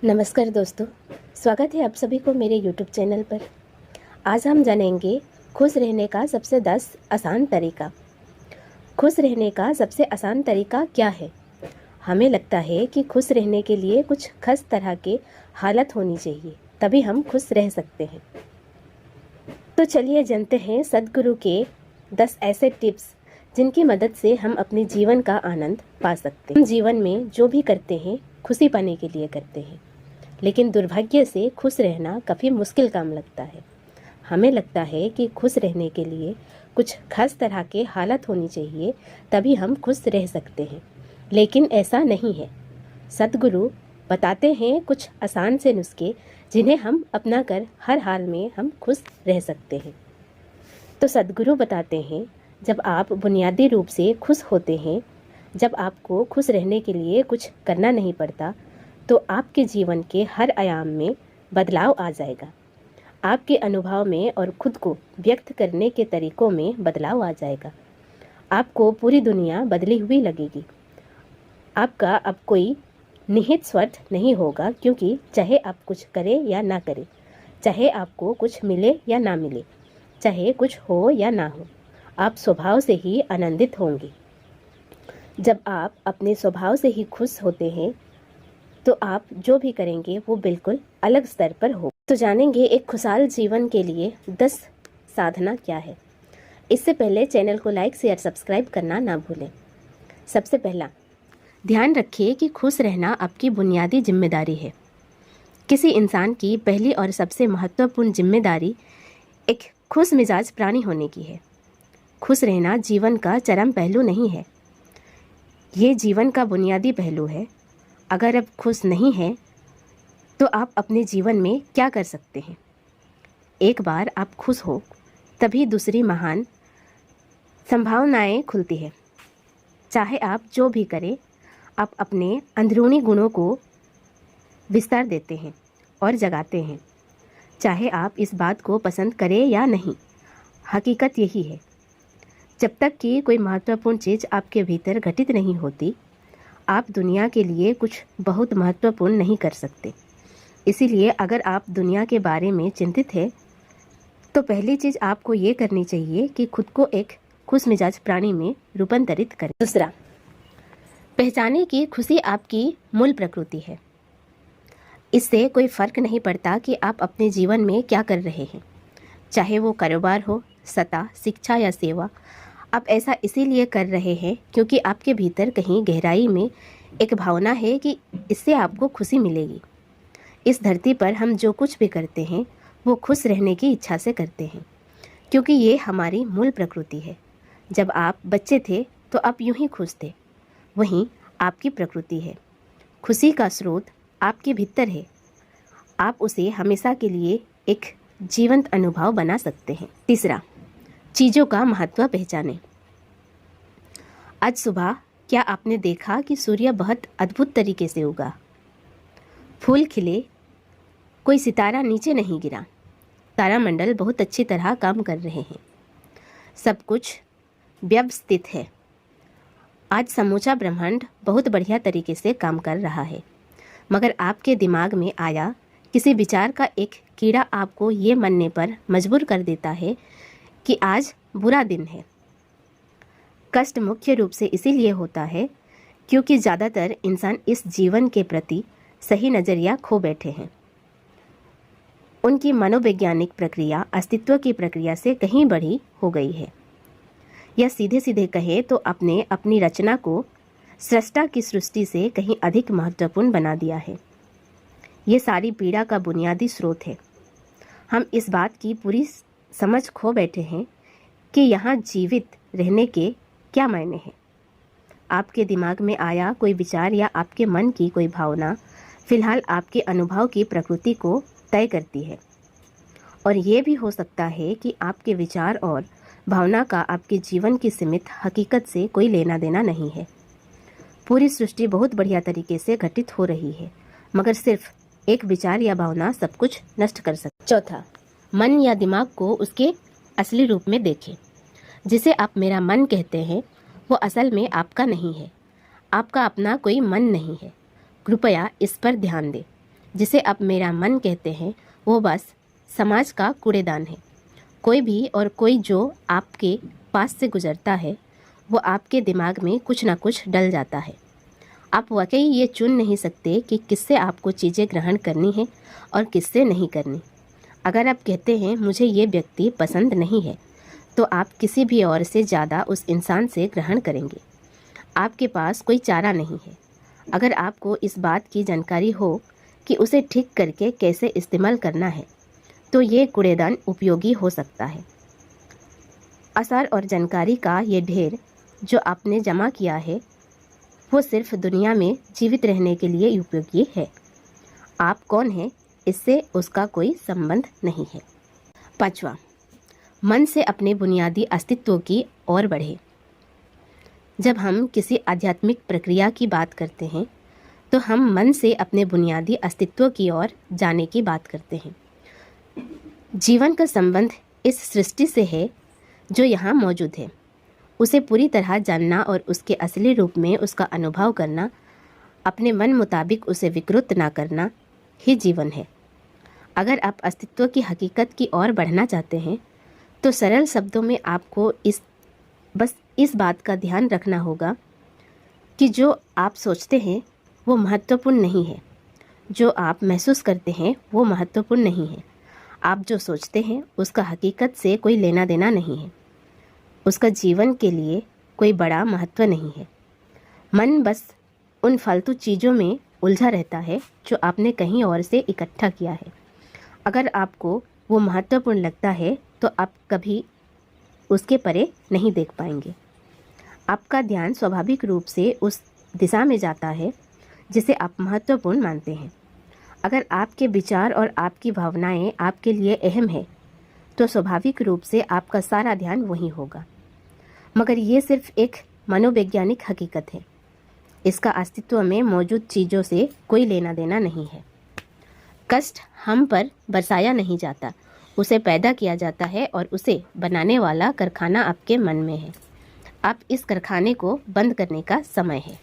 नमस्कार दोस्तों, स्वागत है आप सभी को मेरे YouTube चैनल पर। आज हम जानेंगे खुश रहने का सबसे 10 आसान तरीका। खुश रहने का सबसे आसान तरीका क्या है? हमें लगता है कि खुश रहने के लिए कुछ खास तरह के हालत होनी चाहिए, तभी हम खुश रह सकते हैं। तो चलिए जानते हैं सद्गुरु के 10 ऐसे टिप्स जिनकी मदद से हम अपने जीवन का आनंद पा सकते हैं। हम जीवन में जो भी करते हैं खुशी पाने के लिए करते हैं, लेकिन दुर्भाग्य से खुश रहना काफ़ी मुश्किल काम लगता है। हमें लगता है कि खुश रहने के लिए कुछ खास तरह के हालत होनी चाहिए, तभी हम खुश रह सकते हैं, लेकिन ऐसा नहीं है। सद्गुरु बताते हैं कुछ आसान से नुस्खे जिन्हें हम अपनाकर हर हाल में हम खुश रह सकते हैं। तो सद्गुरु बताते हैं, जब आप बुनियादी रूप से खुश होते हैं, जब आपको खुश रहने के लिए कुछ करना नहीं पड़ता, तो आपके जीवन के हर आयाम में बदलाव आ जाएगा। आपके अनुभव में और खुद को व्यक्त करने के तरीकों में बदलाव आ जाएगा। आपको पूरी दुनिया बदली हुई लगेगी। आपका अब कोई निहित स्वार्थ नहीं होगा, क्योंकि चाहे आप कुछ करें या ना करें, चाहे आपको कुछ मिले या ना मिले, चाहे कुछ हो या ना हो, आप स्वभाव से ही आनंदित होंगे। जब आप अपने स्वभाव से ही खुश होते हैं, तो आप जो भी करेंगे वो बिल्कुल अलग स्तर पर हो। तो जानेंगे एक खुशहाल जीवन के लिए 10 साधना क्या है। इससे पहले चैनल को लाइक, शेयर, सब्सक्राइब करना ना भूलें। सबसे पहला, ध्यान रखिए कि खुश रहना आपकी बुनियादी जिम्मेदारी है। किसी इंसान की पहली और सबसे महत्वपूर्ण जिम्मेदारी एक खुश मिजाज प्राणी होने की है। खुश रहना जीवन का चरम पहलू नहीं है, ये जीवन का बुनियादी पहलू है। अगर आप खुश नहीं हैं, तो आप अपने जीवन में क्या कर सकते हैं? एक बार आप खुश हो, तभी दूसरी महान संभावनाएं खुलती है। चाहे आप जो भी करें, आप अपने अंदरूनी गुणों को विस्तार देते हैं और जगाते हैं। चाहे आप इस बात को पसंद करें या नहीं, हकीकत यही है। जब तक कि कोई महत्वपूर्ण चीज़ आपके भीतर घटित नहीं होती, आप दुनिया के लिए कुछ बहुत महत्वपूर्ण नहीं कर सकते। इसीलिए अगर आप दुनिया के बारे में चिंतित हैं, तो पहली चीज़ आपको ये करनी चाहिए कि खुद को एक खुश मिजाज प्राणी में रूपांतरित करें। दूसरा, पहचाने कि खुशी आपकी मूल प्रकृति है। इससे कोई फर्क नहीं पड़ता कि आप अपने जीवन में क्या कर रहे हैं, चाहे वो कारोबार हो, सत्ता, शिक्षा या सेवा। आप ऐसा इसीलिए कर रहे हैं क्योंकि आपके भीतर कहीं गहराई में एक भावना है कि इससे आपको खुशी मिलेगी। इस धरती पर हम जो कुछ भी करते हैं वो खुश रहने की इच्छा से करते हैं, क्योंकि ये हमारी मूल प्रकृति है। जब आप बच्चे थे तो आप यूं ही खुश थे, वहीं आपकी प्रकृति है। खुशी का स्रोत आपके भीतर है। आप उसे हमेशा के लिए एक जीवंत अनुभव बना सकते हैं। तीसरा, चीज़ों का महत्व पहचानें। आज सुबह क्या आपने देखा कि सूर्य बहुत अद्भुत तरीके से उगा? फूल खिले, कोई सितारा नीचे नहीं गिरा। तारामंडल बहुत अच्छी तरह काम कर रहे हैं। सब कुछ व्यवस्थित है। आज समूचा ब्रह्मांड बहुत बढ़िया तरीके से काम कर रहा है। मगर आपके दिमाग में आया किसी विचार का एक कीड़ा आपको ये मानने पर मजबूर कर देता है कि आज बुरा दिन है। कष्ट मुख्य रूप से इसीलिए होता है क्योंकि ज़्यादातर इंसान इस जीवन के प्रति सही नज़रिया खो बैठे हैं। उनकी मनोवैज्ञानिक प्रक्रिया अस्तित्व की प्रक्रिया से कहीं बड़ी हो गई है, या सीधे सीधे कहें तो अपने अपनी रचना को सृष्टा की सृष्टि से कहीं अधिक महत्वपूर्ण बना दिया है। ये सारी पीड़ा का बुनियादी स्रोत है। हम इस बात की पूरी समझ खो बैठे हैं कि यहाँ जीवित रहने के क्या मायने हैं। आपके दिमाग में आया कोई विचार या आपके मन की कोई भावना फिलहाल आपके अनुभव की प्रकृति को तय करती है, और ये भी हो सकता है कि आपके विचार और भावना का आपके जीवन की सीमित हकीकत से कोई लेना देना नहीं है। पूरी सृष्टि बहुत बढ़िया तरीके से घटित हो रही है, मगर सिर्फ एक विचार या भावना सब कुछ नष्ट कर सकती। चौथा, मन या दिमाग को उसके असली रूप में देखें। जिसे आप मेरा मन कहते हैं वो असल में आपका नहीं है। आपका अपना कोई मन नहीं है। कृपया इस पर ध्यान दें। जिसे अब मेरा मन कहते हैं वो बस समाज का कूड़ेदान है। कोई भी और कोई जो आपके पास से गुजरता है वो आपके दिमाग में कुछ ना कुछ डल जाता है। आप वाकई ये चुन नहीं सकते कि किससे आपको चीज़ें ग्रहण करनी है और किससे नहीं करनी। अगर आप कहते हैं मुझे ये व्यक्ति पसंद नहीं है, तो आप किसी भी और से ज़्यादा उस इंसान से ग्रहण करेंगे। आपके पास कोई चारा नहीं है। अगर आपको इस बात की जानकारी हो कि उसे ठीक करके कैसे इस्तेमाल करना है, तो ये कूड़ेदान उपयोगी हो सकता है। असर और जानकारी का ये ढेर जो आपने जमा किया है वो सिर्फ दुनिया में जीवित रहने के लिए उपयोगी है। आप कौन हैं इससे उसका कोई संबंध नहीं है। 5वां, मन से अपने बुनियादी अस्तित्व की ओर बढ़े। जब हम किसी आध्यात्मिक प्रक्रिया की बात करते हैं तो हम मन से अपने बुनियादी अस्तित्व की ओर जाने की बात करते हैं। जीवन का संबंध इस सृष्टि से है जो यहाँ मौजूद है। उसे पूरी तरह जानना और उसके असली रूप में उसका अनुभव करना, अपने मन मुताबिक उसे विकृत ना करना ही जीवन है। अगर आप अस्तित्व की हकीकत की ओर बढ़ना चाहते हैं तो सरल शब्दों में आपको बस इस बात का ध्यान रखना होगा कि जो आप सोचते हैं वो महत्वपूर्ण नहीं है, जो आप महसूस करते हैं वो महत्वपूर्ण नहीं है। आप जो सोचते हैं उसका हकीकत से कोई लेना देना नहीं है, उसका जीवन के लिए कोई बड़ा महत्व नहीं है। मन बस उन फालतू चीज़ों में उलझा रहता है जो आपने कहीं और से इकट्ठा किया है। अगर आपको वो महत्वपूर्ण लगता है तो आप कभी उसके परे नहीं देख पाएंगे। आपका ध्यान स्वाभाविक रूप से उस दिशा में जाता है जिसे आप महत्वपूर्ण मानते हैं। अगर आपके विचार और आपकी भावनाएं आपके लिए अहम है तो स्वाभाविक रूप से आपका सारा ध्यान वहीं होगा। मगर ये सिर्फ एक मनोवैज्ञानिक हकीकत है। इसका अस्तित्व में मौजूद चीज़ों से कोई लेना देना नहीं है। कष्ट हम पर बरसाया नहीं जाता, उसे पैदा किया जाता है और उसे बनाने वाला कारखाना आपके मन में है। आप इस कारखाने को बंद करने का समय है।